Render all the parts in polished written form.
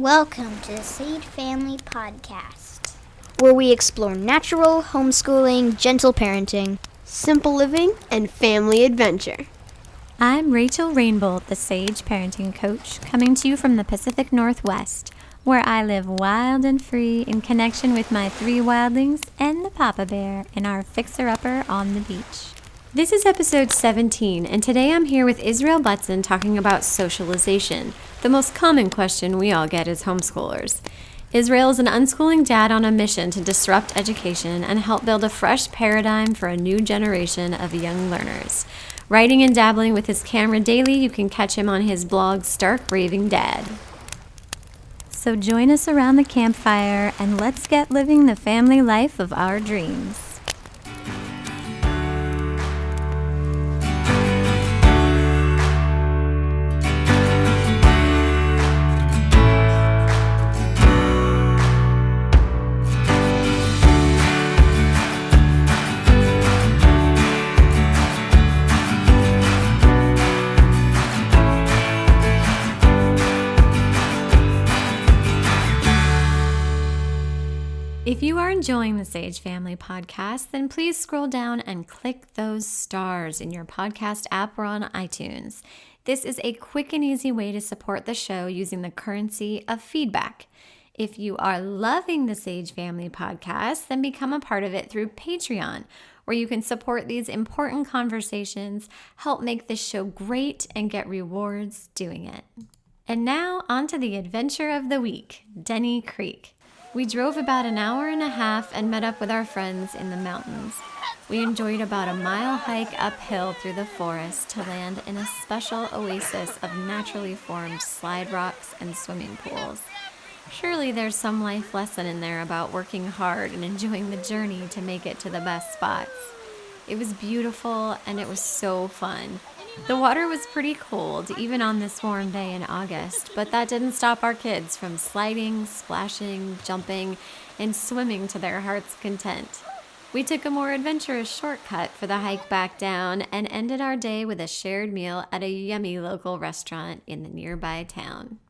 Welcome to the Sage Family Podcast, where we explore natural, homeschooling, gentle parenting, simple living, and family adventure. I'm Rachel Rainbolt, the Sage Parenting Coach, coming to you from the Pacific Northwest, where I live wild and free in connection with my 3 wildlings and the Papa Bear in our fixer-upper on the beach. This is episode 17, and today I'm here with Israel Butson talking about socialization, the most common question we all get as homeschoolers. Israel is an unschooling dad on a mission to disrupt education and help build a fresh paradigm for a new generation of young learners. Writing and dabbling with his camera daily, you can catch him on his blog, Stark Raving Dad. So join us around the campfire and let's get living the family life of our dreams. If you are enjoying the Sage Family Podcast, then please scroll down and click those stars in your podcast app or on iTunes. This is a quick and easy way to support the show using the currency of feedback. If you are loving the Sage Family Podcast, then become a part of it through Patreon, where you can support these important conversations, help make this show great, and get rewards doing it. And now, on to the adventure of the week, Denny Creek. We drove about an hour and a half and met up with our friends in the mountains. We enjoyed about a mile hike uphill through the forest to land in a special oasis of naturally formed slide rocks and swimming pools. Surely there's some life lesson in there about working hard and enjoying the journey to make it to the best spots. It was beautiful and it was so fun. The water was pretty cold, even on this warm day in August, but that didn't stop our kids from sliding, splashing, jumping, and swimming to their heart's content. We took a more adventurous shortcut for the hike back down and ended our day with a shared meal at a yummy local restaurant in the nearby town.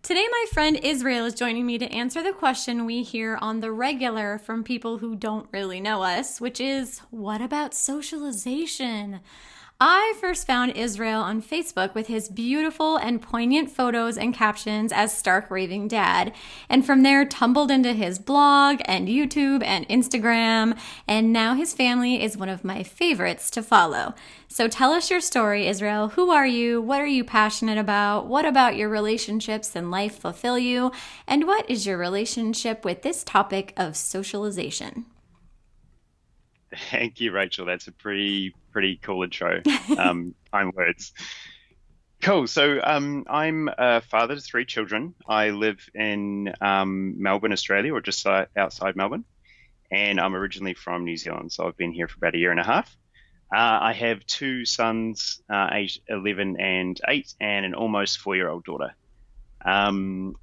Today, my friend Israel is joining me to answer the question we hear on the regular from people who don't really know us, which is, what about socialization? I first found Israel on Facebook with his beautiful and poignant photos and captions as Stark Raving Dad, and from there tumbled into his blog and YouTube and Instagram, and now his family is one of my favorites to follow. So tell us your story, Israel. Who are you? What are you passionate about? What about your relationships and life fulfill you? And what is your relationship with this topic of socialization? Thank you, Rachel. That's a pretty cool intro. Fine words. Cool. So I'm a father to 3 children. I live in Melbourne, Australia, or just outside Melbourne. And I'm originally from New Zealand. So I've been here for about a year and a half. I have 2 sons, aged 11 and 8, and an almost 4-year-old daughter. I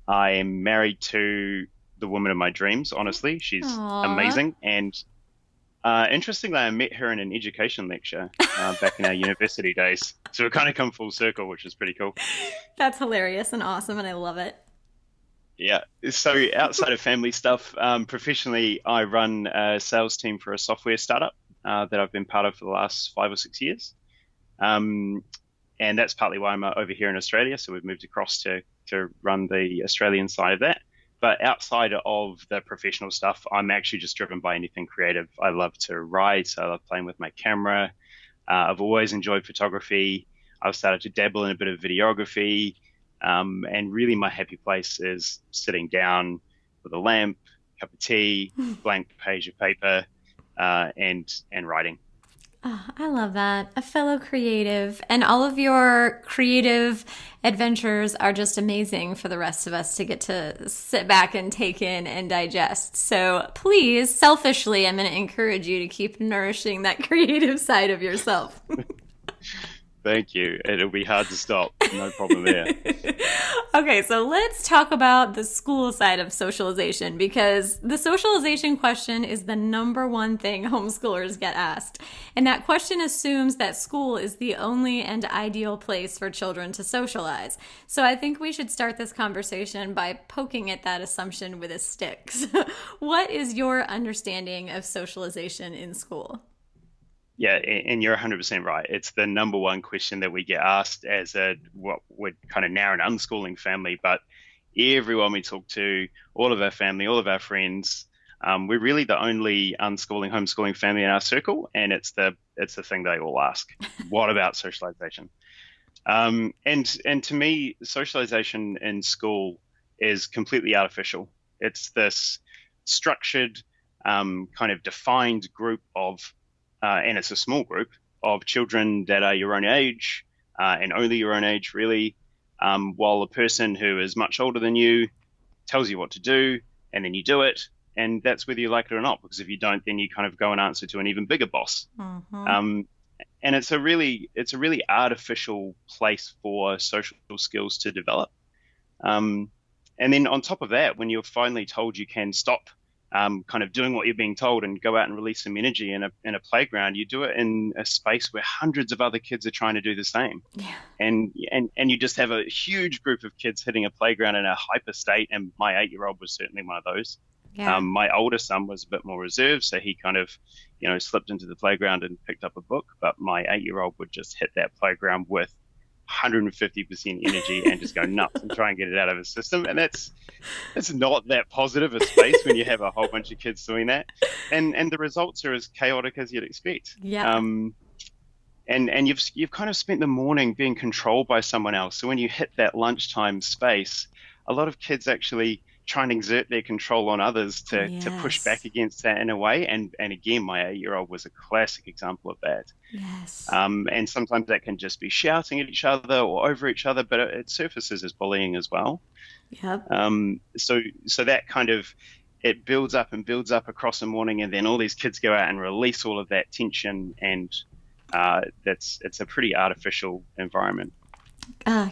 am married to the woman of my dreams, honestly. She's amazing. And interestingly, I met her in an education lecture back in our university days. So it kind of come full circle, which is pretty cool. That's hilarious and awesome, and I love it. Yeah. So outside of family stuff, professionally, I run a sales team for a software startup that I've been part of for the last 5 or 6 years. And that's partly why I'm over here in Australia. So we've moved across to run the Australian side of that. But outside of the professional stuff, I'm actually just driven by anything creative. I love to write. I love playing with my camera. I've always enjoyed photography. I've started to dabble in a bit of videography. And really my happy place is sitting down with a lamp, cup of tea, blank page of paper, and writing. Oh, I love that. A fellow creative. And all of your creative adventures are just amazing for the rest of us to get to sit back and take in and digest. So please, selfishly, I'm going to encourage you to keep nourishing that creative side of yourself. Thank you. It'll be hard to stop. No problem there. Okay, so let's talk about the school side of socialization, because the socialization question is the number one thing homeschoolers get asked. And that question assumes that school is the only and ideal place for children to socialize. So I think we should start this conversation by poking at that assumption with a stick. What is your understanding of socialization in school? Yeah, and you're 100% right. It's the number one question that we get asked as what we're kind of now an unschooling family, but everyone we talk to, all of our family, all of our friends, we're really the only unschooling, homeschooling family in our circle, and it's the thing they all ask. What about socialization? And to me, socialization in school is completely artificial. It's this structured, kind of defined group of and it's a small group of children that are your own age and only your own age, really, while a person who is much older than you tells you what to do, and then you do it, and that's whether you like it or not, because if you don't, then you kind of go and answer to an even bigger boss. And it's a really artificial place for social skills to develop. And then on top of that, when you're finally told you can stop kind of doing what you're being told and go out and release some energy in a playground, you do it in a space where hundreds of other kids are trying to do the same. Yeah. And you just have a huge group of kids hitting a playground in a hyper state, and my 8-year-old was certainly one of those. Yeah. My older son was a bit more reserved, so he kind of, slipped into the playground and picked up a book, but my 8-year-old would just hit that playground with 150% energy and just go nuts and try and get it out of his system. And it's not that positive a space when you have a whole bunch of kids doing that. And the results are as chaotic as you'd expect. Yeah. And you've kind of spent the morning being controlled by someone else. So when you hit that lunchtime space, a lot of kids actually try and exert their control on others to push back against that in a way. And again, my 8-year-old was a classic example of that. Yes. And sometimes that can just be shouting at each other or over each other, but it surfaces as bullying as well. Yep. So that kind of, it builds up and builds up across the morning, and then all these kids go out and release all of that tension, and it's a pretty artificial environment.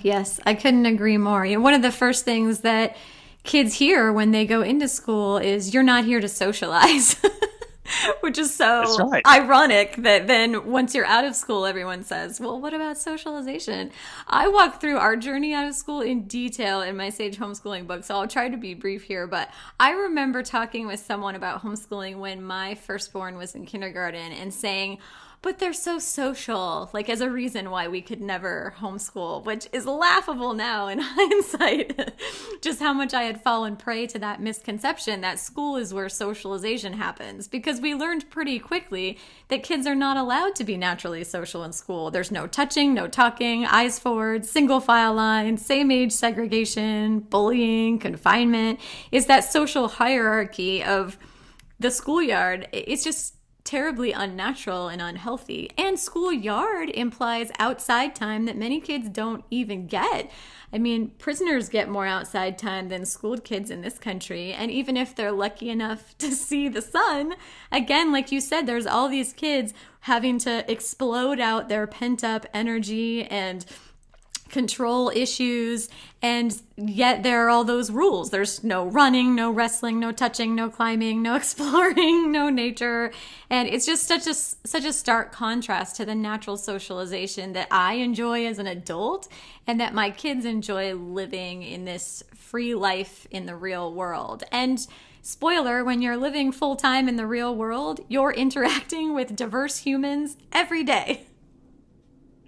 Yes, I couldn't agree more. One of the first things that kids hear when they go into school is, "You're not here to socialize." Which is so ironic that then once you're out of school, everyone says, well, what about socialization? I walk through our journey out of school in detail in my Sage homeschooling book, so I'll try to be brief here. But I remember talking with someone about homeschooling when my firstborn was in kindergarten and saying, but they're so social, like as a reason why we could never homeschool, which is laughable now in hindsight, just how much I had fallen prey to that misconception that school is where socialization happens, because we learned pretty quickly that kids are not allowed to be naturally social in school. There's no touching, no talking, eyes forward, single file line, same age segregation, bullying, confinement. It's that social hierarchy of the schoolyard. It's just terribly unnatural and unhealthy. And schoolyard implies outside time that many kids don't even get. I mean, prisoners get more outside time than schooled kids in this country. And even if they're lucky enough to see the sun, again, like you said, there's all these kids having to explode out their pent up energy and control issues, and yet there are all those rules. There's no running, no wrestling, no touching, no climbing, no exploring, no nature, and it's just such a stark contrast to the natural socialization that I enjoy as an adult and that my kids enjoy living in this free life in the real world. And spoiler, when you're living full-time in the real world, you're interacting with diverse humans every day.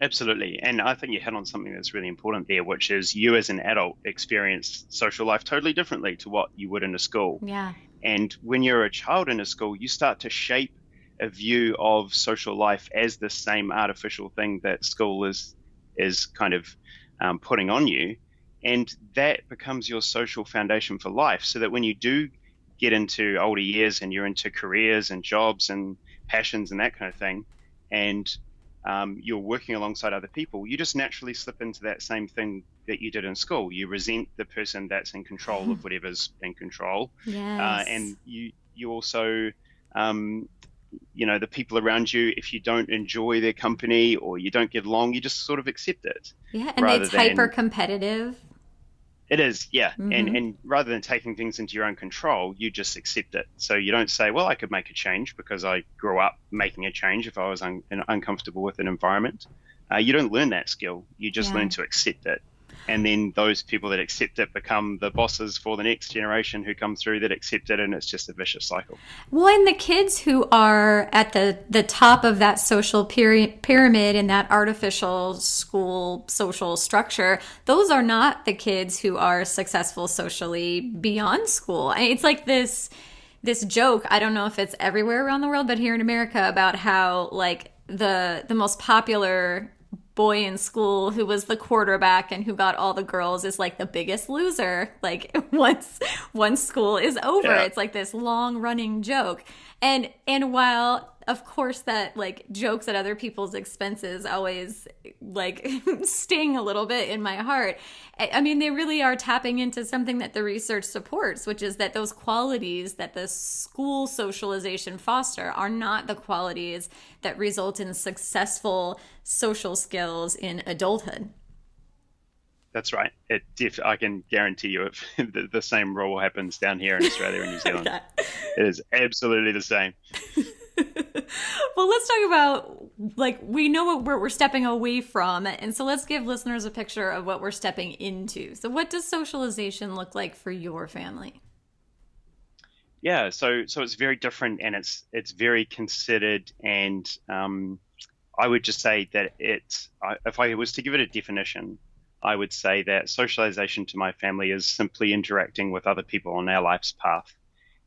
Absolutely. And I think you hit on something that's really important there, which is you as an adult experience social life totally differently to what you would in a school. Yeah. And when you're a child in a school, you start to shape a view of social life as the same artificial thing that school is kind of putting on you. And that becomes your social foundation for life, so that when you do get into older years and you're into careers and jobs and passions and that kind of thing, and you're working alongside other people, you just naturally slip into that same thing that you did in school. You resent the person that's in control of whatever's in control. Yes. And you also the people around you, if you don't enjoy their company or you don't get along, you just sort of accept it. Yeah, and rather it's hyper than competitive. It is, yeah. Mm-hmm. And rather than taking things into your own control, you just accept it. So you don't say, well, I could make a change because I grew up making a change if I was uncomfortable with an environment. You don't learn that skill. You just learn to accept it. And then those people that accept it become the bosses for the next generation who come through that accept it, and it's just a vicious cycle. Well, and the kids who are at the top of that social pyramid in that artificial school social structure, those are not the kids who are successful socially beyond school. It's like this joke, I don't know if it's everywhere around the world, but here in America, about how like the most popular boy in school who was the quarterback and who got all the girls is like the biggest loser, like once school is over. It's like this long running joke, and while of course that like jokes at other people's expenses always like sting a little bit in my heart, I mean, they really are tapping into something that the research supports, which is that those qualities that the school socialization foster are not the qualities that result in successful social skills in adulthood. That's right. I can guarantee you the same rule happens down here in Australia and New Zealand. It is absolutely the same. Well, let's talk about, like, we know what we're stepping away from, and so let's give listeners a picture of what we're stepping into. So what does socialization look like for your family? Yeah, so it's very different, and it's very considered, and I would just say that if I was to give it a definition, I would say that socialization to my family is simply interacting with other people on our life's path.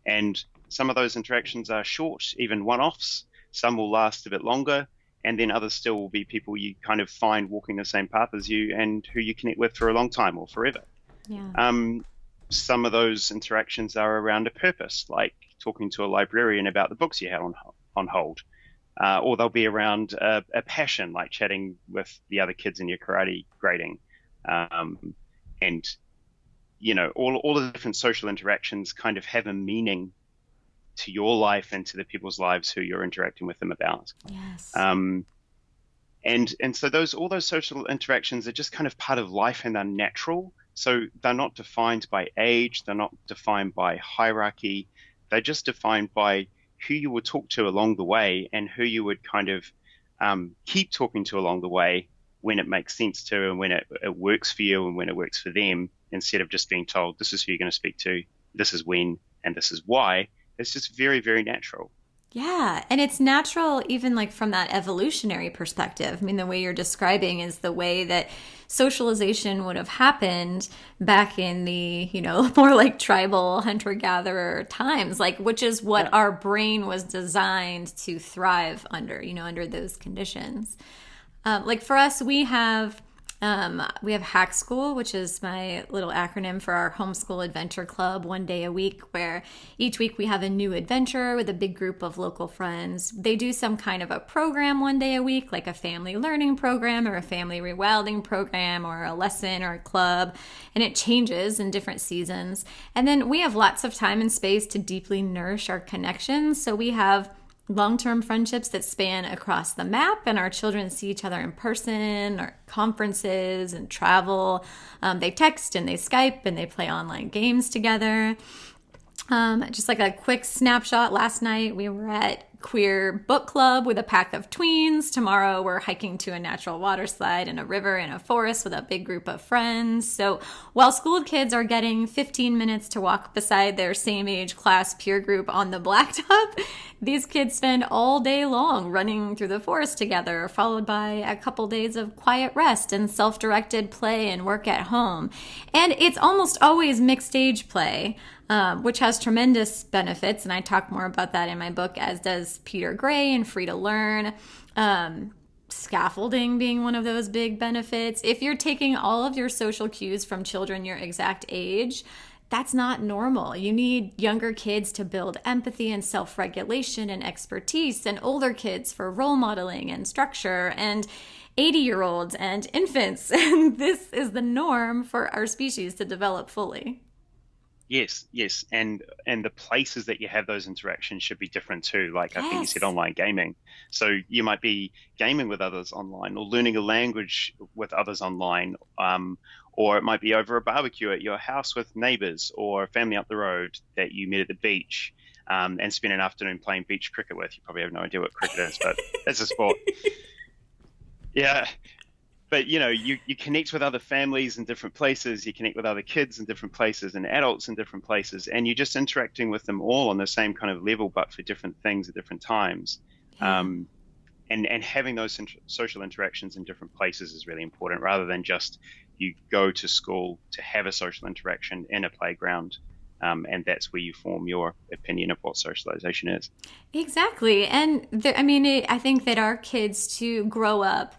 And some of those interactions are short, even one-offs. Some will last a bit longer, and then others still will be people you kind of find walking the same path as you and who you connect with for a long time or forever. Yeah. Some of those interactions are around a purpose, like talking to a librarian about the books you had on hold. Or they'll be around a passion, like chatting with the other kids in your karate grading. And, all of the different social interactions kind of have a meaning to your life and to the people's lives who you're interacting with them about. Yes. And so all those social interactions are just kind of part of life, and they're natural. So they're not defined by age. They're not defined by hierarchy. They're just defined by who you would talk to along the way and who you would kind of keep talking to along the way when it makes sense to, and when it works for you and when it works for them, instead of just being told, this is who you're going to speak to, this is when, and this is why. It's just very, very natural. Yeah. And it's natural even like from that evolutionary perspective. I mean, the way you're describing is the way that socialization would have happened back in the, more like tribal hunter-gatherer times, like, which is what our brain was designed to thrive under, under those conditions. Like for us, we have Hack School, which is my little acronym for our homeschool adventure club, 1 day a week, where each week we have a new adventure with a big group of local friends. They do some kind of a program 1 day a week, like a family learning program or a family rewilding program or a lesson or a club, and it changes in different seasons. And then we have lots of time and space to deeply nourish our connections. So we have long-term friendships that span across the map, and our children see each other in person or conferences and travel. They text and they Skype and they play online games together. Just like a quick snapshot, last night we were at queer book club with a pack of tweens. Tomorrow we're hiking to a natural water slide in a river in a forest with a big group of friends. So while school kids are getting 15 minutes to walk beside their same age class peer group on the blacktop, these kids spend all day long running through the forest together, followed by a couple days of quiet rest and self-directed play and work at home. And it's almost always mixed age play, which has tremendous benefits, and I talk more about that in my book, as does Peter Gray and Free to Learn. Scaffolding being one of those big benefits. If you're taking all of your social cues from children your exact age, that's not normal. You need younger kids to build empathy and self-regulation and expertise, and older kids for role modeling and structure, and 80-year-olds and infants. And this is the norm for our species to develop fully. Yes, and the places that you have those interactions should be different too. Like I think you said, Yes. online gaming. So you might be gaming with others online, or learning a language with others online, or it might be over a barbecue at your house with neighbors or family up the road that you met at the beach, and spend an afternoon playing beach cricket with. You probably have no idea what cricket is, but it's a sport. Yeah, but you connect with other families in different places, you connect with other kids in different places and adults in different places, and you're just interacting with them all on the same kind of level but for different things at different times. Yeah. And having those social interactions in different places is really important, rather than just you go to school to have a social interaction in a playground, and that's where you form your opinion of what socialization is. Exactly. And I mean, I think that our kids to grow up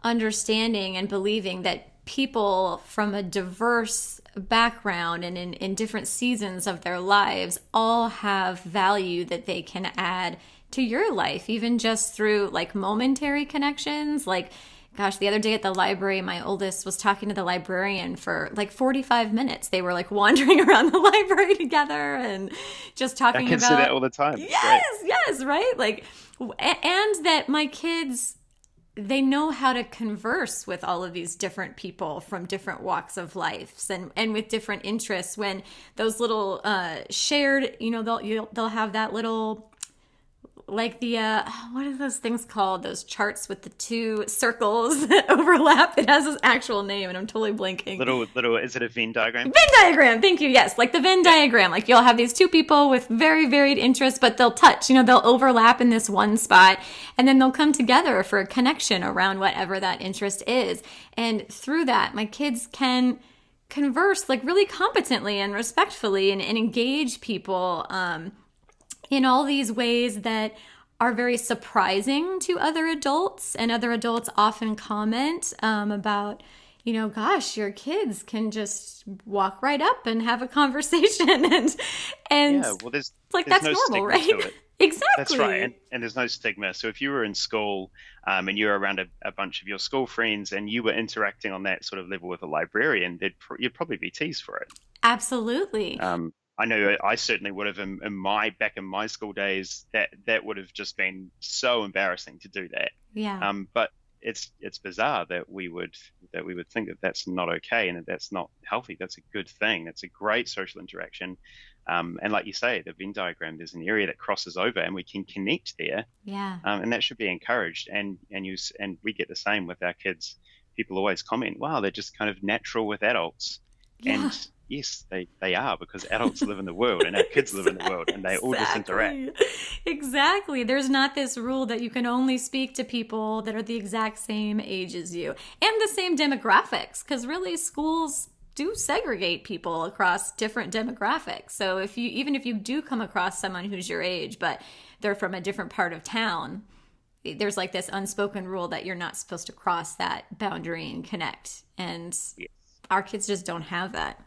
understanding and believing that people from a diverse background and in different seasons of their lives all have value that they can add to your life, even just through like momentary connections. Like, gosh, the other day at the library, my oldest was talking to the librarian for like 45 minutes. They were like wandering around the library together and just I talking can see that about, all the time. It's great. yes, right? Like, and that my kids, they know how to converse with all of these different people from different walks of life and with different interests. When those little shared, they'll have that little, like the what are those things called, those charts with the two circles that overlap. It has this actual name and I'm totally blanking. Little, is it a Venn diagram? Venn diagram, thank you. Yes, like the Venn Yeah. diagram. Like you'll have these two people with very varied interests, but they'll touch, they'll overlap in this one spot, and then they'll come together for a connection around whatever that interest is. And through that, my kids can converse like really competently and respectfully and engage people in all these ways that are very surprising to other adults. And other adults often comment about, gosh, your kids can just walk right up and have a conversation, and Yeah, well, like there's that's no normal, stigma to right? it. That's Exactly. right, and there's no stigma. So if you were in school, and you were around a bunch of your school friends, and you were interacting on that sort of level with a librarian, you'd probably be teased for it. Absolutely. I know I certainly would have back in my school days. That would have just been so embarrassing to do that. Yeah. But it's bizarre that we would think that that's not okay and that that's not healthy. That's a good thing. That's a great social interaction. And like you say, the Venn diagram, there's an area that crosses over, and we can connect there, Yeah. and that should be encouraged. And we get the same with our kids. People always comment, "Wow, they're just kind of natural with adults," Yeah. and yes, they are, because adults live in the world and our kids live in the world, and they all just interact. Exactly. There's not this rule that you can only speak to people that are the exact same age as you and the same demographics, because really schools do segregate people across different demographics. So even if you do come across someone who's your age, but they're from a different part of town, there's like this unspoken rule that you're not supposed to cross that boundary and connect. And Yes, our kids just don't have that.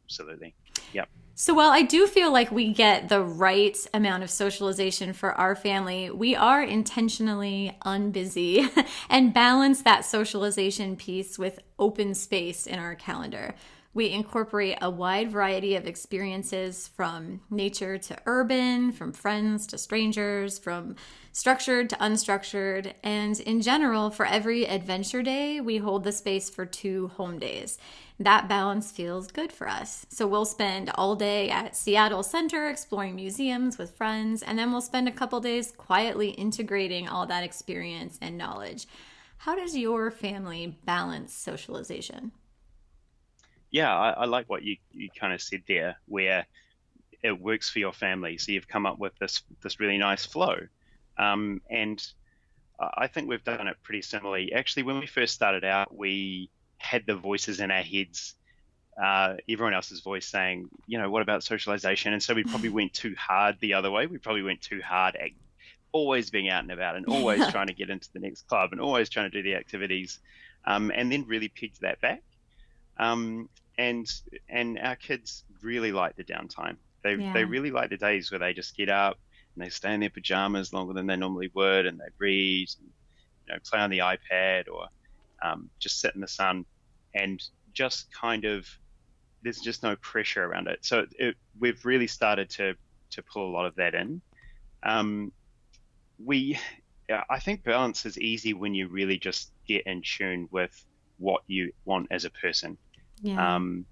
absolutely. Yep. So while I do feel like we get the right amount of socialization for our family, we are intentionally unbusy and balance that socialization piece with open space in our calendar. We incorporate a wide variety of experiences, from nature to urban, from friends to strangers, from structured to unstructured. And in general, for every adventure day, we hold the space for 2 home days. That balance feels good for us. So we'll spend all day at Seattle Center exploring museums with friends, and then we'll spend a couple days quietly integrating all that experience and knowledge. How does your family balance socialization? Yeah, I like what you kind of said there, where it works for your family. So you've come up with this really nice flow, and I think we've done it pretty similarly. Actually, when we first started out, we had the voices in our heads, everyone else's voice saying, what about socialization? And so we probably went too hard the other way. We probably went too hard at always being out and about and always trying to get into the next club and always trying to do the activities, and then really pegged that back. And our kids really like the downtime. They really like the days where they just get up and they stay in their pajamas longer than they normally would, and they read, and, play on the iPad, or just sit in the sun and just kind of there's just no pressure around it. So we've really started to pull a lot of that in. Um, we I think balance is easy when you really just get in tune with what you want as a person. Yeah. Um,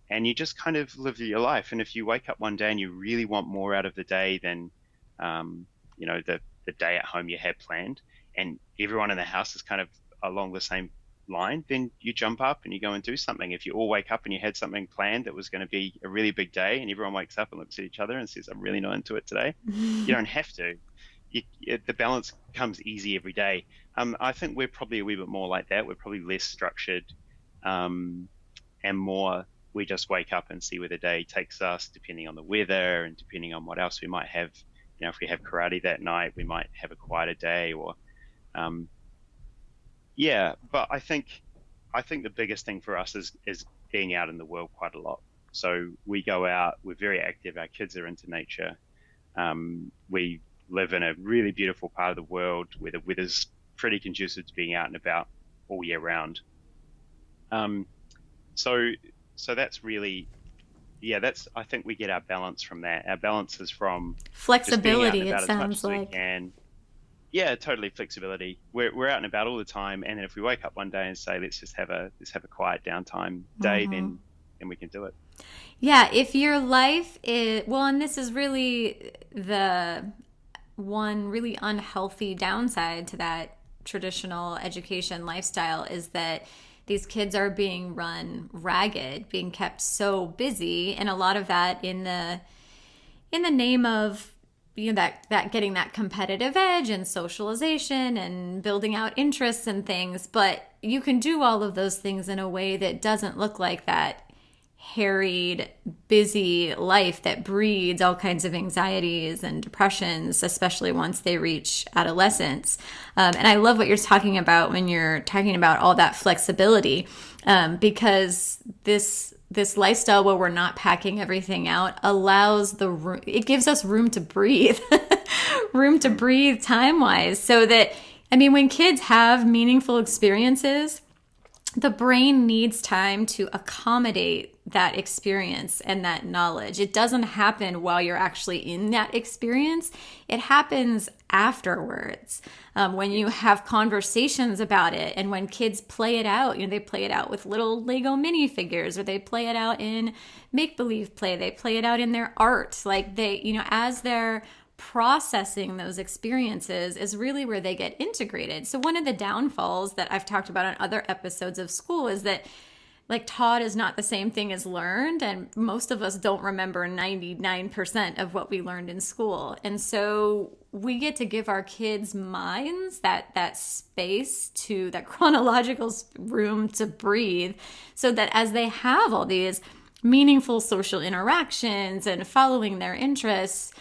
and you just kind of live your life. And if you wake up one day and you really want more out of the day than, um, the day at home you had planned, and everyone in the house is kind of along the same line, then you jump up and you go and do something. If you all wake up and you had something planned that was going to be a really big day, and everyone wakes up and looks at each other and says, "I'm really not into it today," you don't have to. The balance comes easy every day. I think we're probably a wee bit more like that. We're probably less structured, and more we just wake up and see where the day takes us, depending on the weather and depending on what else we might have. If we have karate that night, we might have a quieter day, or But I think the biggest thing for us is being out in the world quite a lot. So we go out, we're very active. Our kids are into nature. We live in a really beautiful part of the world where the weather's pretty conducive to being out and about all year round. So that's really, I think we get our balance from that. Our balance is from Flexibility, just being out it and about as much sounds as we like. can. Yeah, totally flexibility. We're out and about all the time, and then if we wake up one day and say let's have a quiet downtime day, then we can do it. Yeah, if your life is, well, and this is really the one really unhealthy downside to that traditional education lifestyle is that these kids are being run ragged, being kept so busy, and a lot of that in the name of that getting that competitive edge and socialization and building out interests and things. But you can do all of those things in a way that doesn't look like that harried, busy life that breeds all kinds of anxieties and depressions, especially once they reach adolescence. And I love what you're talking about when you're talking about all that flexibility, because this lifestyle where we're not packing everything out allows it gives us room to breathe, room to breathe time-wise, so that, when kids have meaningful experiences, the brain needs time to accommodate that experience and that knowledge. It doesn't happen while you're actually in that experience. It happens afterwards, when you have conversations about it, and when kids play it out. They play it out with little Lego minifigures, or they play it out in make-believe play. They play it out in their art. Like as they're processing those experiences is really where they get integrated. So one of the downfalls that I've talked about on other episodes of school is that taught is not the same thing as learned, and most of us don't remember 99% of what we learned in school. And so we get to give our kids' minds that space, to that chronological room to breathe, so that as they have all these meaningful social interactions and following their interests,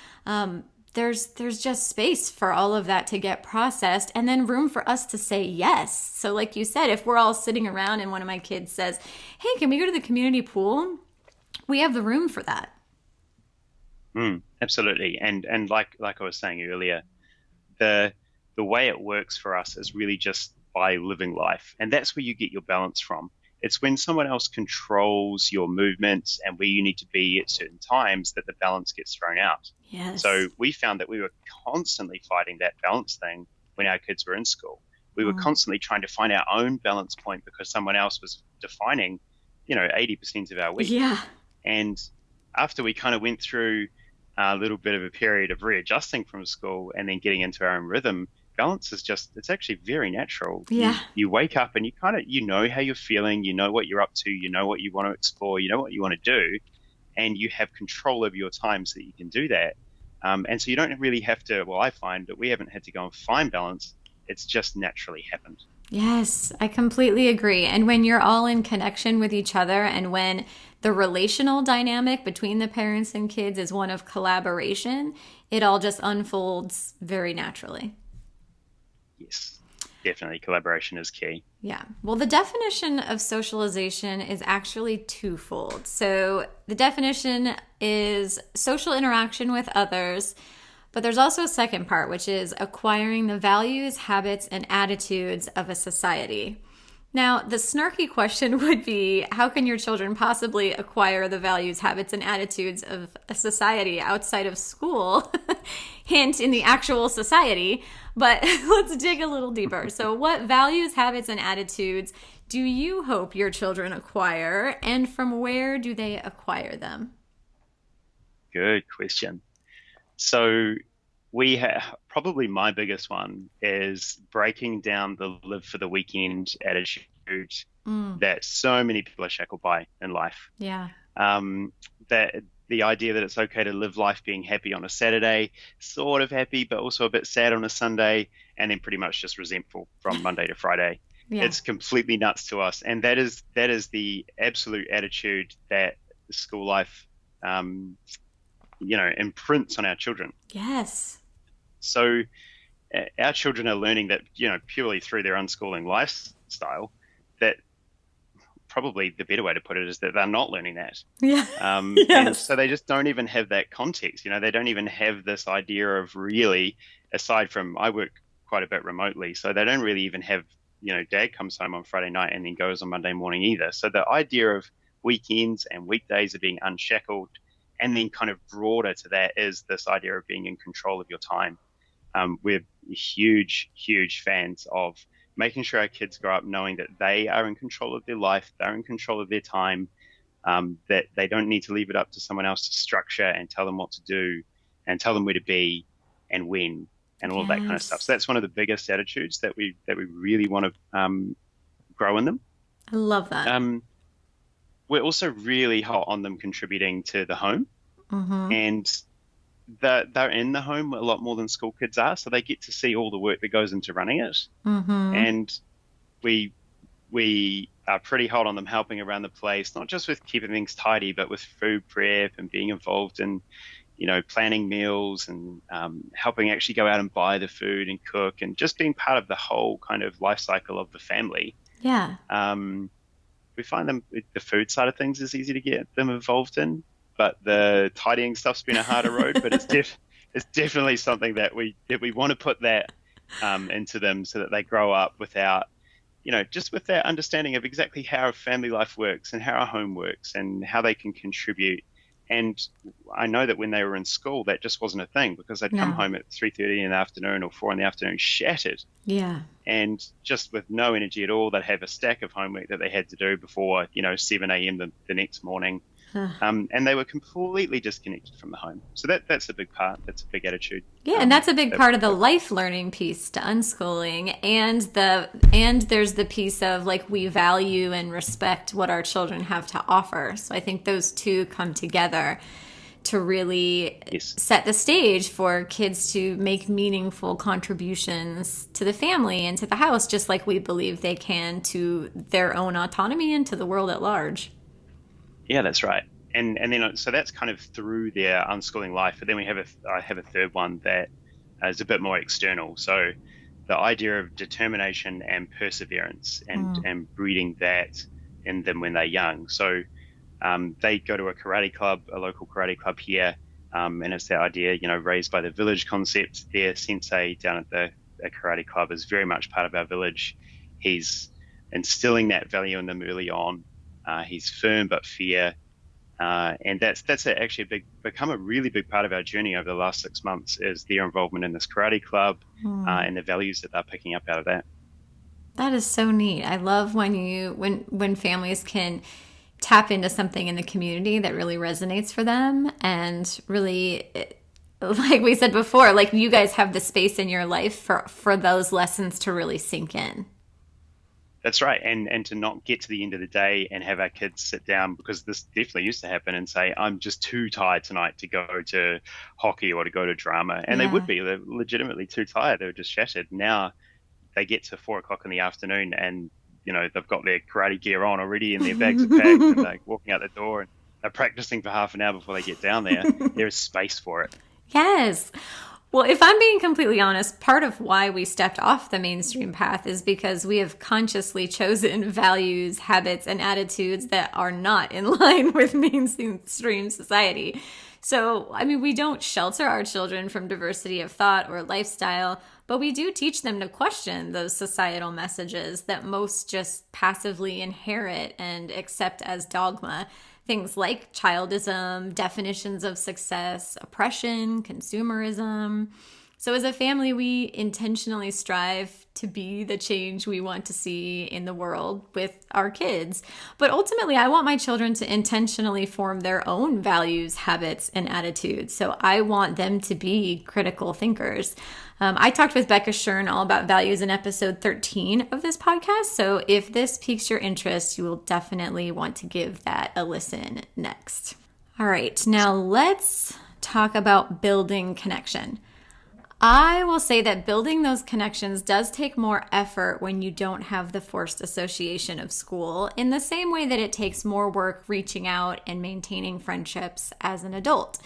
there's just space for all of that to get processed, and then room for us to say yes. So like you said, if we're all sitting around and one of my kids says, "Hey, can we go to the community pool?" We have the room for that. Absolutely. And like I was saying earlier, the way it works for us is really just by living life. And that's where you get your balance from. It's when someone else controls your movements and where you need to be at certain times that the balance gets thrown out. Yes. So we found that we were constantly fighting that balance thing when our kids were in school. We were constantly trying to find our own balance point because someone else was defining, 80% of our week. Yeah. And after we kind of went through a little bit of a period of readjusting from school and then getting into our own rhythm, balance is it's actually very natural. Yeah. You wake up and you kind of, how you're feeling, what you're up to, what you want to explore, what you want to do, and you have control over your time so that you can do that. And so you don't really have to, I find that we haven't had to go and find balance. It's just naturally happened. Yes, I completely agree. And when you're all in connection with each other, and when the relational dynamic between the parents and kids is one of collaboration, it all just unfolds very naturally. Yes, definitely. Collaboration is key. Yeah. Well, the definition of socialization is actually twofold. So the definition is social interaction with others, but there's also a second part, which is acquiring the values, habits, and attitudes of a society. Now, the snarky question would be, how can your children possibly acquire the values, habits, and attitudes of a society outside of school? Hint, in the actual society. But let's dig a little deeper. So what values, habits, and attitudes do you hope your children acquire, and from where do they acquire them? Good question. So we have probably my biggest one is breaking down the live for the weekend attitude that so many people are shackled by in life. Yeah. That the idea that it's okay to live life being happy on a Saturday, sort of happy, but also a bit sad on a Sunday, and then pretty much just resentful from Monday to Friday. Yeah. It's completely nuts to us. And that is the absolute attitude that the school life, imprints on our children. Yes. So our children are learning that, purely through their unschooling lifestyle, that probably the better way to put it is that they're not learning that. Yeah. Yes. And so they just don't even have that context. They don't even have this idea of really, aside from I work quite a bit remotely, so they don't really even have, dad comes home on Friday night and then goes on Monday morning either. So the idea of weekends and weekdays are being unshackled, and then kind of broader to that is this idea of being in control of your time. We're huge, huge fans of making sure our kids grow up knowing that they are in control of their life, they're in control of their time, that they don't need to leave it up to someone else to structure and tell them what to do and tell them where to be and when and all of that kind of stuff. So that's one of the biggest attitudes that we really want to grow in them. I love that. We're also really hot on them contributing to the home, and they're in the home a lot more than school kids are, so they get to see all the work that goes into running it. And we are pretty hot on them helping around the place, not just with keeping things tidy, but with food prep and being involved in, planning meals and helping actually go out and buy the food and cook and just being part of the whole kind of life cycle of the family. Yeah. We find the food side of things is easy to get them involved in, but the tidying stuff's been a harder road. But it's definitely something that we want to put that into them so that they grow up without, just with that understanding of exactly how family life works and how our home works and how they can contribute. And I know that when they were in school, that just wasn't a thing, because they'd come home at 3:30 in the afternoon or 4 in the afternoon shattered. Yeah. And just with no energy at all. They'd have a stack of homework that they had to do before, 7 a.m. the next morning. And they were completely disconnected from the home. So that's a big part. That's a big attitude. Yeah, and that's a big part of the life learning piece to unschooling. And there's the piece of we value and respect what our children have to offer. So I think those two come together to really set the stage for kids to make meaningful contributions to the family and to the house, just like we believe they can to their own autonomy and to the world at large. Yeah, that's right. And then so that's kind of through their unschooling life. But then I have a third one that is a bit more external. So the idea of determination and perseverance and breeding that in them when they're young. So they go to a local karate club here, and it's that idea, raised by the village concept. Their sensei down at the karate club is very much part of our village. He's instilling that value in them early on. He's firm but fair, and that's actually become a really big part of our journey over the last 6 months, is their involvement in this karate club and the values that they're picking up out of that. That is so neat. I love when families can tap into something in the community that really resonates for them, and really, like we said before, you guys have the space in your life for those lessons to really sink in. That's right. And to not get to the end of the day and have our kids sit down, because this definitely used to happen, and say, I'm just too tired tonight to go to hockey or to go to drama. And they're legitimately too tired. They were just shattered. Now they get to 4:00 in the afternoon and, they've got their karate gear on already and their bags are packed and they're walking out the door and they're practicing for half an hour before they get down there. There is space for it. Yes. Well, if I'm being completely honest, part of why we stepped off the mainstream path is because we have consciously chosen values, habits, and attitudes that are not in line with mainstream society. So, I mean, we don't shelter our children from diversity of thought or lifestyle, but we do teach them to question those societal messages that most just passively inherit and accept as dogma. Things like childism, definitions of success, oppression, consumerism. So as a family, we intentionally strive to be the change we want to see in the world with our kids. But ultimately, I want my children to intentionally form their own values, habits, and attitudes. So I want them to be critical thinkers. I talked with Becca Shern all about values in episode 13 of this podcast. So if this piques your interest, you will definitely want to give that a listen next. All right, now let's talk about building connection. I will say that building those connections does take more effort when you don't have the forced association of school, in the same way that it takes more work reaching out and maintaining friendships as an adult.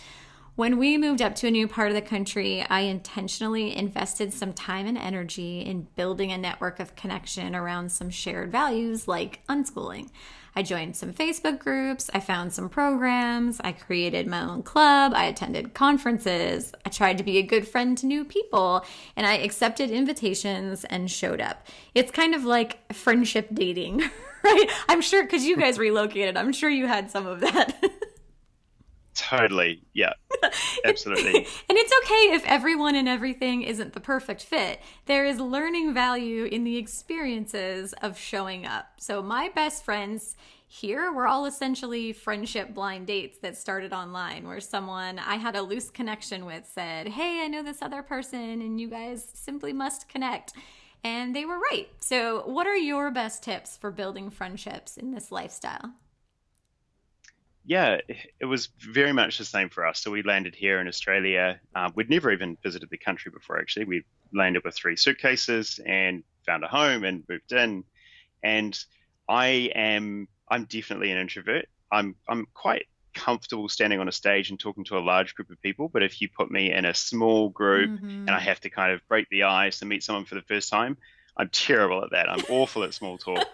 When we moved up to a new part of the country, I intentionally invested some time and energy in building a network of connection around some shared values like unschooling. I joined some Facebook groups, I found some programs, I created my own club, I attended conferences, I tried to be a good friend to new people, and I accepted invitations and showed up. It's kind of like friendship dating, right? I'm sure, because you guys relocated, I'm sure you had some of that. Totally. Yeah, absolutely. And it's okay if everyone and everything isn't the perfect fit. There is learning value in the experiences of showing up. So my best friends here were all essentially friendship blind dates that started online, where someone I had a loose connection with said, "Hey, I know this other person and you guys simply must connect." And they were right. So what are your best tips for building friendships in this lifestyle? Yeah, it was very much the same for us. So we landed here in Australia. We'd never even visited the country before, actually. We landed with 3 suitcases and found a home and moved in. And I'm definitely an introvert. I'm quite comfortable standing on a stage and talking to a large group of people. But if you put me in a small group and I have to kind of break the ice and meet someone for the first time, I'm terrible at that. I'm awful at small talk.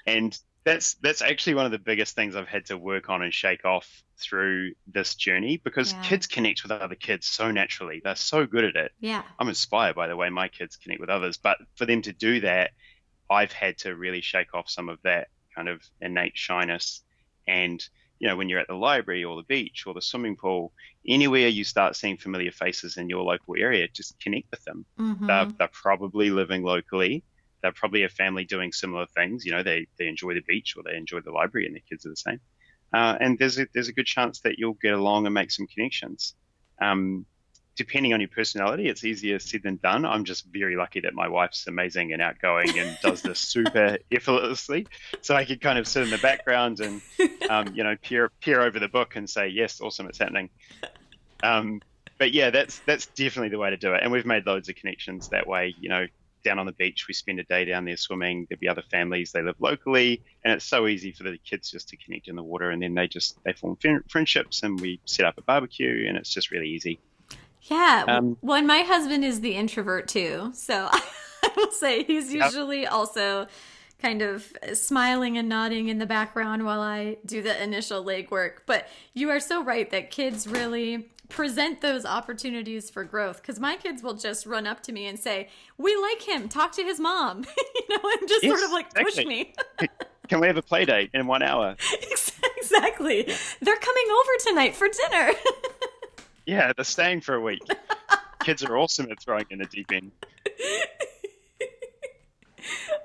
And that's actually one of the biggest things I've had to work on and shake off through this journey, because kids connect with other kids so naturally. They're so good at it. Yeah. I'm inspired by the way my kids connect with others, but for them to do that, I've had to really shake off some of that kind of innate shyness. And, when you're at the library or the beach or the swimming pool, anywhere you start seeing familiar faces in your local area, just connect with them. Mm-hmm. They're probably living locally. They're probably a family doing similar things. They enjoy the beach or they enjoy the library, and their kids are the same. And there's a good chance that you'll get along and make some connections. Depending on your personality, it's easier said than done. I'm just very lucky that my wife's amazing and outgoing and does this super effortlessly. So I could kind of sit in the background and, peer over the book and say, yes, awesome, it's happening. But yeah, that's definitely the way to do it. And we've made loads of connections that way. Down on the beach, we spend a day down there swimming. There'll be other families, they live locally, and it's so easy for the kids just to connect in the water, and then they form friendships, and we set up a barbecue, and it's just really easy. Yeah. Well, and my husband is the introvert too, so I will say he's usually also kind of smiling and nodding in the background while I do the initial legwork. But you are so right that kids really present those opportunities for growth, because my kids will just run up to me and say, "We like him, talk to his mom," and just sort of like push me. Can we have a play date in 1 hour? Exactly. Yeah. They're coming over tonight for dinner. Yeah, they're staying for a week. Kids are awesome at throwing in the deep end.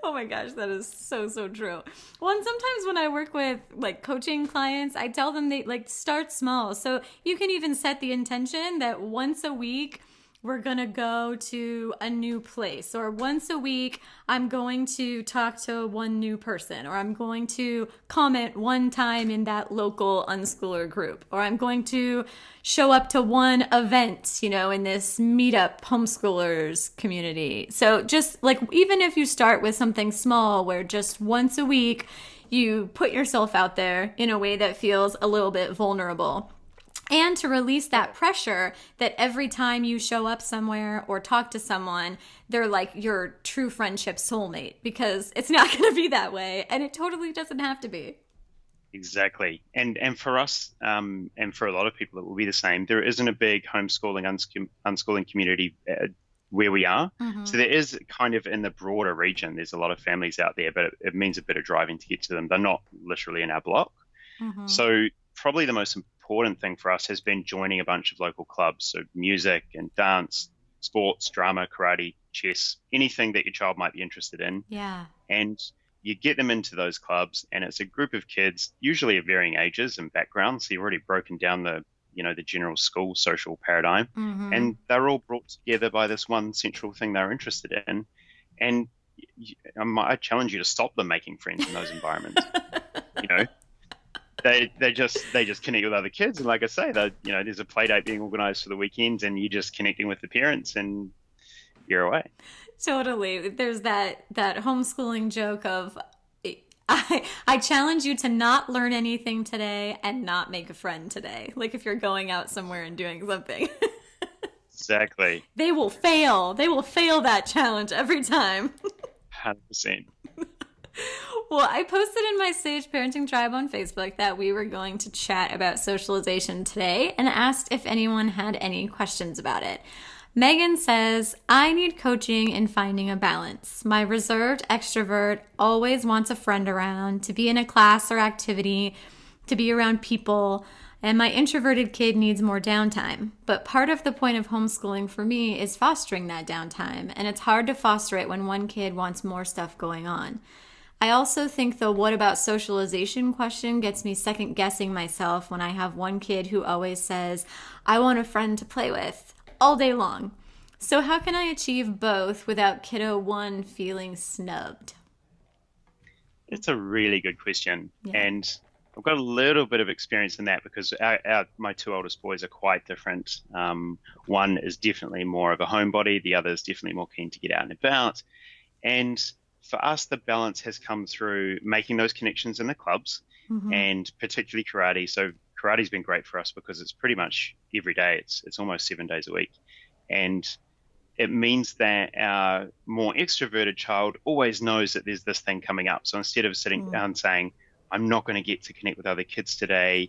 Oh my gosh, that is so true. Well, and sometimes when I work with coaching clients, I tell them they start small. So you can even set the intention that once a week we're going to go to a new place, or once a week I'm going to talk to one new person, or I'm going to comment one time in that local unschooler group, or I'm going to show up to one event, in this meetup homeschoolers community. So just even if you start with something small where just once a week you put yourself out there in a way that feels a little bit vulnerable. And to release that pressure that every time you show up somewhere or talk to someone, they're like your true friendship soulmate, because it's not going to be that way. And it totally doesn't have to be. Exactly. And for us, and for a lot of people, it will be the same. There isn't a big homeschooling, unschooling community where we are. So there is kind of in the broader region, there's a lot of families out there, but it means a bit of driving to get to them. They're not literally in our block. So probably the most important thing for us has been joining a bunch of local clubs. So music and dance, sports, drama, karate, chess, anything that your child might be interested in. Yeah. And you get them into those clubs, and it's a group of kids, usually of varying ages and backgrounds. So you've already broken down the general school social paradigm, and they're all brought together by this one central thing they're interested in. And I challenge you to stop them making friends in those environments. They just connect with other kids, and like I say, there's a play date being organised for the weekend, and you're just connecting with the parents, and you're away. Totally. There's that homeschooling joke of I challenge you to not learn anything today and not make a friend today. Like if you're going out somewhere and doing something. Exactly. They will fail. They will fail that challenge every time. 100%. Well, I posted in my Sage Parenting Tribe on Facebook that we were going to chat about socialization today and asked if anyone had any questions about it. Megan says, I need coaching in finding a balance. My reserved extrovert always wants a friend around, to be in a class or activity, to be around people, and my introverted kid needs more downtime. But part of the point of homeschooling for me is fostering that downtime, and it's hard to foster it when one kid wants more stuff going on. I also think the what about socialization question gets me second guessing myself when I have one kid who always says, I want a friend to play with all day long. So how can I achieve both without kiddo one feeling snubbed? It's a really good question. Yeah. And I've got a little bit of experience in that because my two oldest boys are quite different. One is definitely more of a homebody. The other is definitely more keen to get out and about. And for us, the balance has come through making those connections in the clubs and particularly karate. So karate's been great for us because it's pretty much every day. It's almost 7 days a week. And it means that our more extroverted child always knows that there's this thing coming up. So instead of sitting down saying, I'm not going to get to connect with other kids today,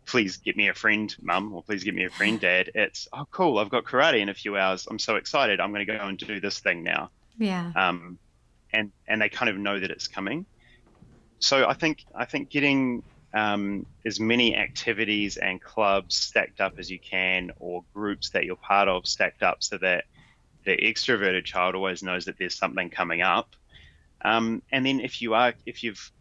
please get me a friend, Mum, or please get me a friend, Dad, it's, oh, cool, I've got karate in a few hours. I'm so excited. I'm going to go and do this thing now. Yeah. And they kind of know that it's coming. So I think getting as many activities and clubs stacked up as you can, or groups that you're part of stacked up, so that the extroverted child always knows that there's something coming up. And then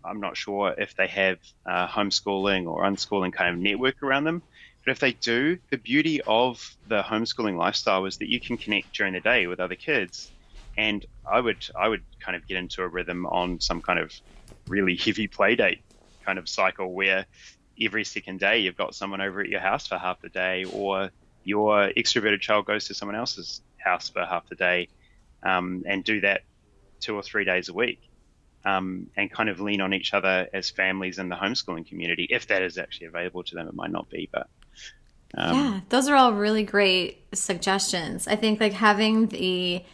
I'm not sure if they have homeschooling or unschooling kind of network around them, but if they do, the beauty of the homeschooling lifestyle is that you can connect during the day with other kids. And I would kind of get into a rhythm on some kind of really heavy play date kind of cycle where every second day you've got someone over at your house for half the day, or your extroverted child goes to someone else's house for half the day, and do that 2 or 3 days a week, and kind of lean on each other as families in the homeschooling community, if that is actually available to them. It might not be, but yeah, those are all really great suggestions. I think like having the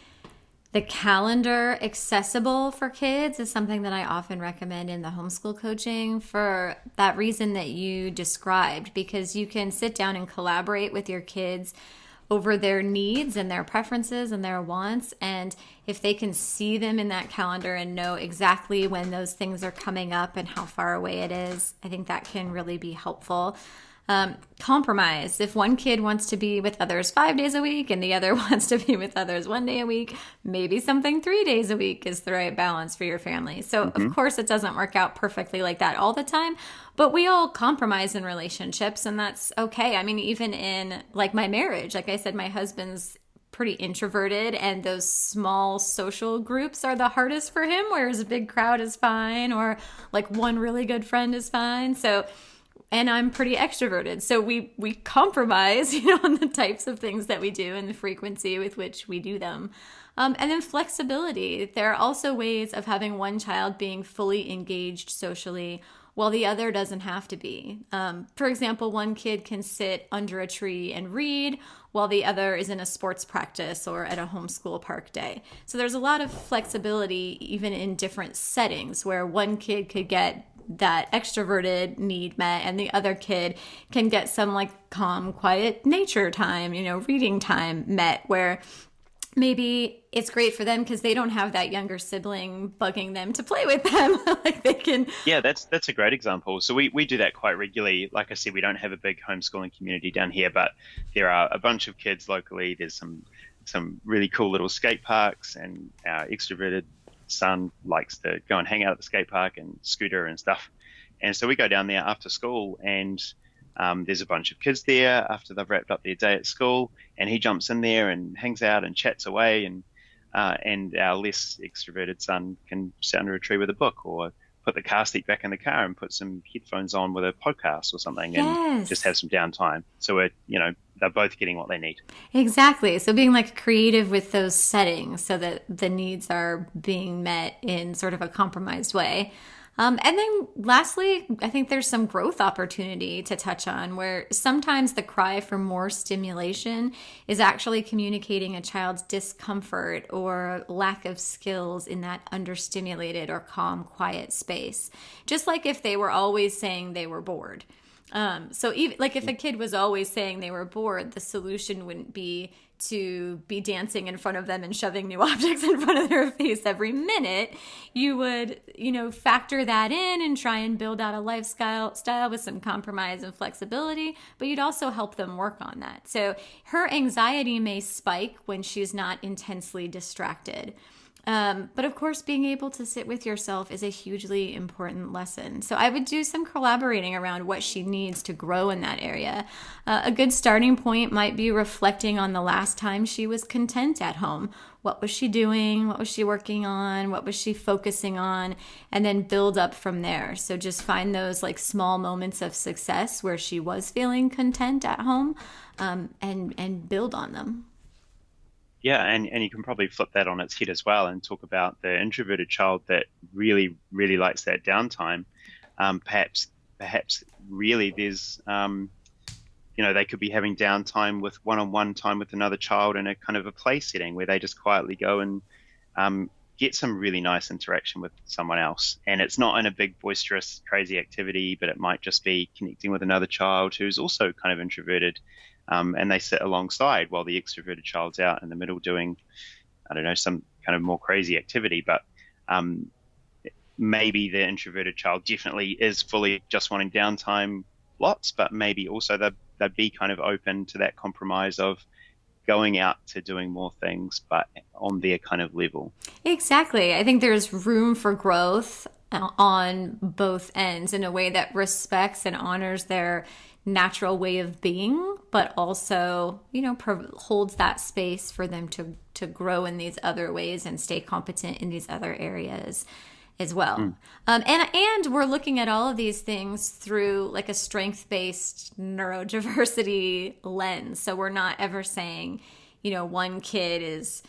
calendar accessible for kids is something that I often recommend in the homeschool coaching for that reason that you described, because you can sit down and collaborate with your kids over their needs and their preferences and their wants. And if they can see them in that calendar and know exactly when those things are coming up and how far away it is, I think that can really be helpful. Compromise. If one kid wants to be with others 5 days a week and the other wants to be with others 1 day a week, maybe something 3 days a week is the right balance for your family. So of course it doesn't work out perfectly like that all the time, but we all compromise in relationships, and that's okay. I mean, even in like my marriage, like I said, my husband's pretty introverted, and those small social groups are the hardest for him, whereas a big crowd is fine, or like one really good friend is fine. And I'm pretty extroverted. So we compromise, on the types of things that we do and the frequency with which we do them. And then flexibility. There are also ways of having one child being fully engaged socially while the other doesn't have to be. For example, one kid can sit under a tree and read while the other is in a sports practice or at a homeschool park day. So there's a lot of flexibility even in different settings where one kid could get that extroverted need met, and the other kid can get some like calm, quiet nature time, reading time met, where maybe it's great for them because they don't have that younger sibling bugging them to play with them. Like they can. Yeah, that's a great example. So we do that quite regularly. Like I said, we don't have a big homeschooling community down here, but there are a bunch of kids locally. There's some really cool little skate parks, and our extroverted son likes to go and hang out at the skate park and scooter and stuff. And so we go down there after school, and there's a bunch of kids there after they've wrapped up their day at school, and he jumps in there and hangs out and chats away, and our less extroverted son can sit under a tree with a book, or put the car seat back in the car and put some headphones on with a podcast or something, and just have some downtime. So they're both getting what they need. Exactly. So being like creative with those settings so that the needs are being met in sort of a compromised way. And then lastly, I think there's some growth opportunity to touch on, where sometimes the cry for more stimulation is actually communicating a child's discomfort or lack of skills in that understimulated or calm, quiet space. Just like if they were always saying they were bored. So even like if a kid was always saying they were bored, the solution wouldn't be to be dancing in front of them and shoving new objects in front of their face every minute. You would, factor that in and try and build out a lifestyle with some compromise and flexibility, but you'd also help them work on that. So her anxiety may spike when she's not intensely distracted. But of course, being able to sit with yourself is a hugely important lesson. So I would do some collaborating around what she needs to grow in that area. A good starting point might be reflecting on the last time she was content at home. What was she doing? What was she working on? What was she focusing on? And then build up from there. So just find those like small moments of success where she was feeling content at home, and build on them. Yeah, and you can probably flip that on its head as well and talk about the introverted child that really, really likes that downtime. Perhaps really there's, they could be having downtime with one-on-one time with another child in a kind of a play setting where they just quietly go and get some really nice interaction with someone else. And it's not in a big, boisterous, crazy activity, but it might just be connecting with another child who's also kind of introverted. And they sit alongside while the extroverted child's out in the middle doing, some kind of more crazy activity. But maybe the introverted child definitely is fully just wanting downtime lots, but maybe also they'd be kind of open to that compromise of going out to doing more things, but on their kind of level. Exactly. I think there's room for growth on both ends in a way that respects and honors their natural way of being, but also, holds that space for them to grow in these other ways and stay competent in these other areas as well. And we're looking at all of these things through like a strength-based neurodiversity lens. So we're not ever saying, one kid is,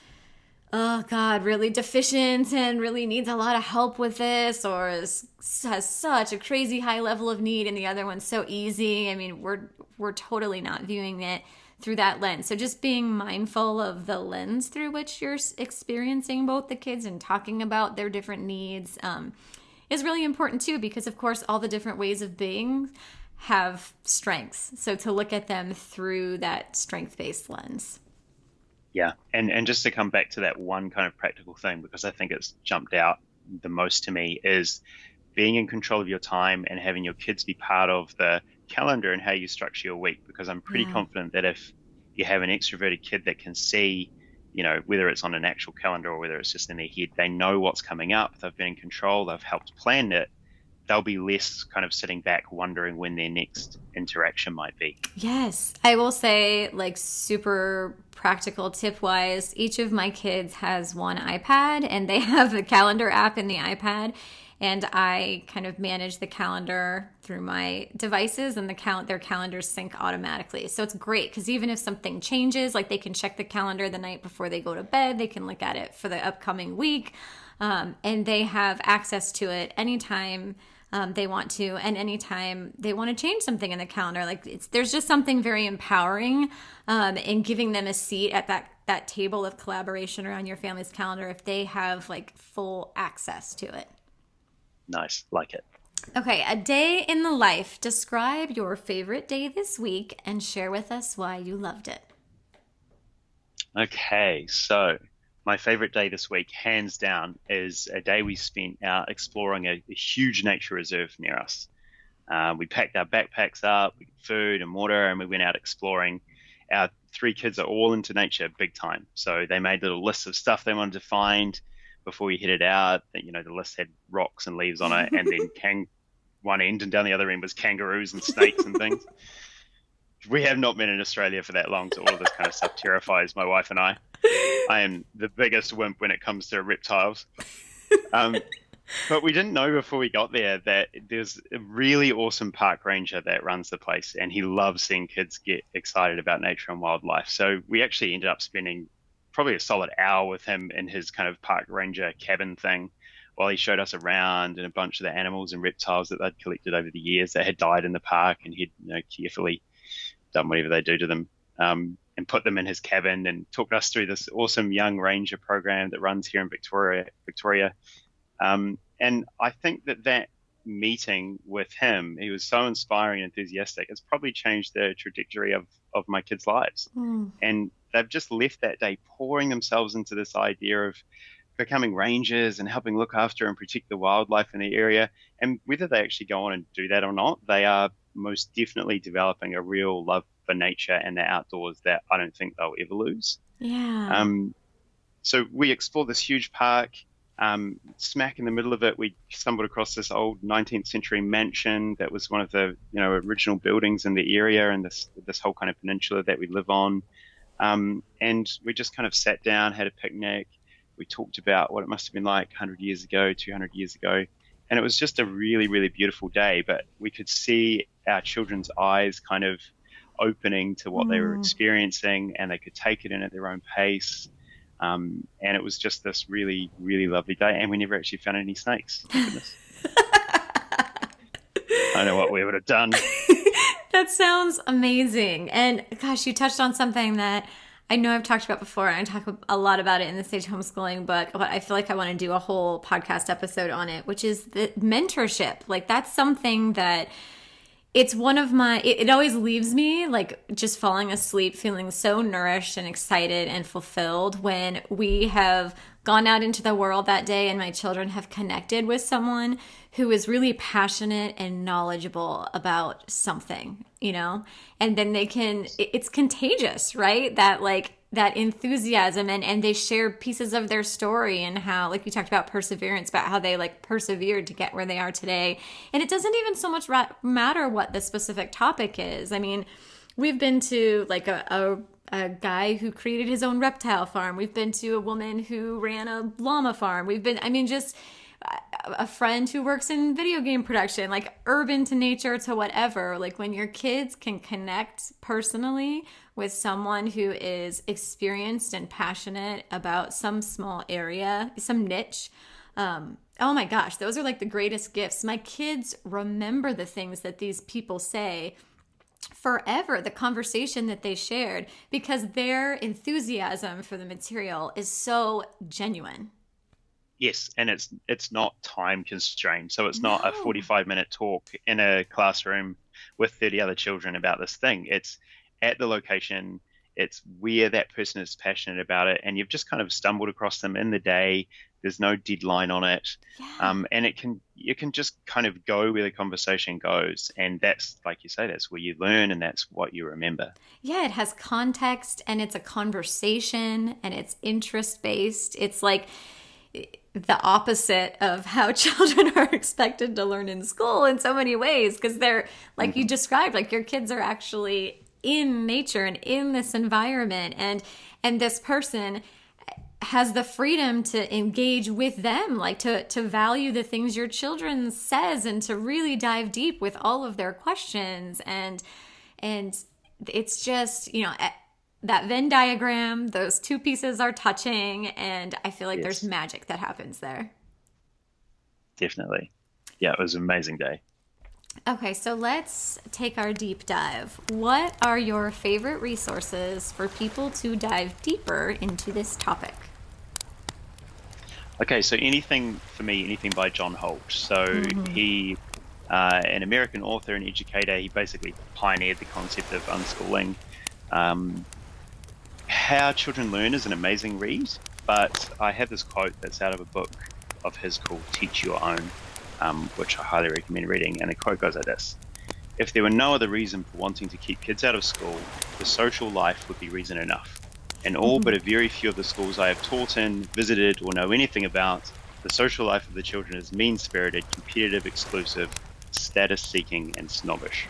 oh God, really deficient and really needs a lot of help with this, or has such a crazy high level of need, and the other one's so easy. I mean, we're totally not viewing it through that lens. So just being mindful of the lens through which you're experiencing both the kids and talking about their different needs is really important too, because of course all the different ways of being have strengths. So to look at them through that strength-based lens. Yeah, and just to come back to that one kind of practical thing, because I think it's jumped out the most to me, is being in control of your time and having your kids be part of the calendar and how you structure your week. Because I'm pretty confident that if you have an extroverted kid that can see, whether it's on an actual calendar or whether it's just in their head, they know what's coming up, they've been in control, they've helped plan it, they'll be less kind of sitting back wondering when their next interaction might be. Yes. I will say, like, super practical tip wise, each of my kids has one iPad and they have the calendar app in the iPad. And I kind of manage the calendar through my devices, and their calendars sync automatically. So it's great because even if something changes, like they can check the calendar the night before they go to bed, they can look at it for the upcoming week, and they have access to it anytime they want to, and anytime they want to change something in the calendar. Like there's just something very empowering in giving them a seat at that table of collaboration around your family's calendar if they have like full access to it. Nice, like it. Okay, a day in the life. Describe your favorite day this week and share with us why you loved it. Okay, so my favorite day this week, hands down, is a day we spent out exploring a huge nature reserve near us. We packed our backpacks up, with food and water, and we went out exploring. Our three kids are all into nature big time. So they made little lists of stuff they wanted to find before we headed out. The list had rocks and leaves on it, and then one end and down the other end was kangaroos and snakes and things. We have not been in Australia for that long, so all of this kind of stuff terrifies my wife and I. I am the biggest wimp when it comes to reptiles. But we didn't know before we got there that there's a really awesome park ranger that runs the place, and he loves seeing kids get excited about nature and wildlife. So we actually ended up spending probably a solid hour with him in his kind of park ranger cabin thing while he showed us around and a bunch of the animals and reptiles that they'd collected over the years that had died in the park, and he'd carefully done whatever they do to them, and put them in his cabin, and talked us through this awesome young ranger program that runs here in Victoria. And I think that meeting with him, he was so inspiring and enthusiastic, it's probably changed the trajectory of my kids' lives. And they've just left that day pouring themselves into this idea of becoming rangers and helping look after and protect the wildlife in the area. And whether they actually go on and do that or not, they are most definitely developing a real love for nature and the outdoors that I don't think they'll ever lose. Yeah. So we explored this huge park. Smack in the middle of it, we stumbled across this old 19th century mansion that was one of the original buildings in the area and this whole kind of peninsula that we live on. And we just kind of sat down, had a picnic. We talked about what it must have been like 100 years ago, 200 years ago. And it was just a really, really beautiful day. But we could see our children's eyes kind of opening to what they were experiencing, and they could take it in at their own pace. And it was just this really, really lovely day. And we never actually found any snakes. Thank goodness. I don't know what we would have done. That sounds amazing. And gosh, you touched on something that I know I've talked about before, and I talk a lot about it in the Sage Homeschooling book, but I feel like I want to do a whole podcast episode on it, which is the mentorship. Like, that's something that it's one of my, it always leaves me like just falling asleep, feeling so nourished and excited and fulfilled when we have gone out into the world that day and my children have connected with someone who is really passionate and knowledgeable about something, and then it's contagious, right? That enthusiasm, and they share pieces of their story and how, like you talked about perseverance, about how they persevered to get where they are today. And it doesn't even so much matter what the specific topic is. I mean, we've been to a guy who created his own reptile farm. We've been to a woman who ran a llama farm. Just a friend who works in video game production, urban to nature to whatever. When your kids can connect personally with someone who is experienced and passionate about some small area, some niche, oh my gosh, those are the greatest gifts. My kids remember the things that these people say forever, the conversation that they shared, because their enthusiasm for the material is so genuine. Yes, and it's not time constrained. So it's not a 45-minute talk in a classroom with 30 other children about this thing. It's at the location. It's where that person is passionate about it, and you've just kind of stumbled across them in the day. There's no deadline on it. Yeah. And you can just kind of go where the conversation goes. And that's, like you say, that's where you learn, and that's what you remember. Yeah, it has context, and it's a conversation, and it's interest-based. It's the opposite of how children are expected to learn in school in so many ways, because they're, like you described, your kids are actually in nature and in this environment, and this person has the freedom to engage with them, to value the things your children says, and to really dive deep with all of their questions. And it's just, that Venn diagram, those two pieces are touching, and I feel like there's magic that happens there. Definitely. Yeah, it was an amazing day. Okay, so let's take our deep dive. What are your favorite resources for people to dive deeper into this topic? Okay, so anything by John Holt. So he an American author and educator. He basically pioneered the concept of unschooling. How Children Learn is an amazing read, but I have this quote that's out of a book of his called Teach Your Own, which I highly recommend reading. And the quote goes like this: "If there were no other reason for wanting to keep kids out of school, the social life would be reason enough. In all but a very few of the schools I have taught in, visited, or know anything about, the social life of the children is mean-spirited, competitive, exclusive, status-seeking, and snobbish."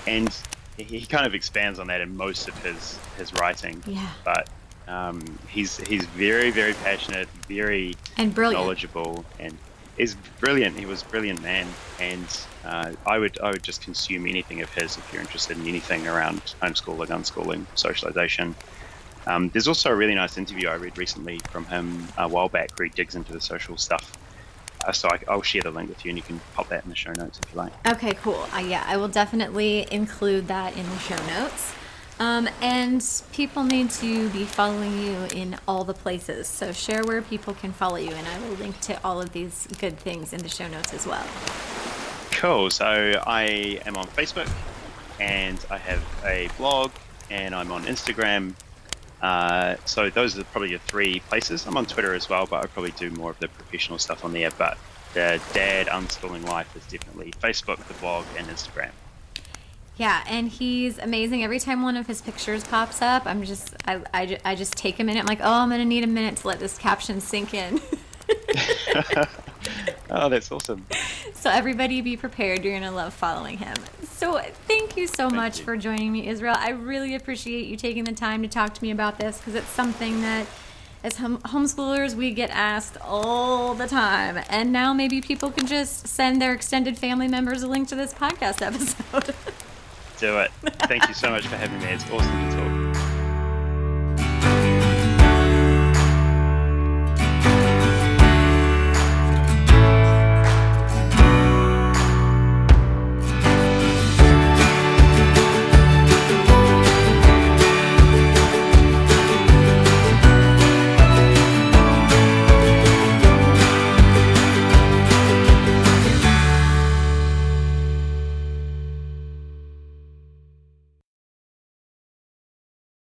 And he kind of expands on that in most of his writing. Yeah. But he's very, very passionate, very And brilliant. knowledgeable, and is brilliant. He was a brilliant man, and I would just consume anything of his if you're interested in anything around homeschooling, unschooling, socialization. There's also a really nice interview I read recently from him a while back where he digs into the social stuff. So I'll share the link with you, and you can pop that in the show notes if you like. Okay, cool. Yeah, I will definitely include that in the show notes. And people need to be following you in all the places. So share where people can follow you, and I will link to all of these good things in the show notes as well. Cool. So I am on Facebook, and I have a blog, and I'm on Instagram. So those are probably your three places. I'm on Twitter as well, but I probably do more of the professional stuff on there. But the Dad Unschooling Life is definitely Facebook, the blog, and Instagram. Yeah, and he's amazing. Every time one of his pictures pops up, I just take a minute. I'm like, oh, I'm going to need a minute to let this caption sink in. Oh, that's awesome. So everybody be prepared. You're going to love following him. So thank you so much for joining me, Israel. I really appreciate you taking the time to talk to me about this, because it's something that as homeschoolers we get asked all the time. And now maybe people can just send their extended family members a link to this podcast episode. Do it. Thank you so much for having me. It's awesome to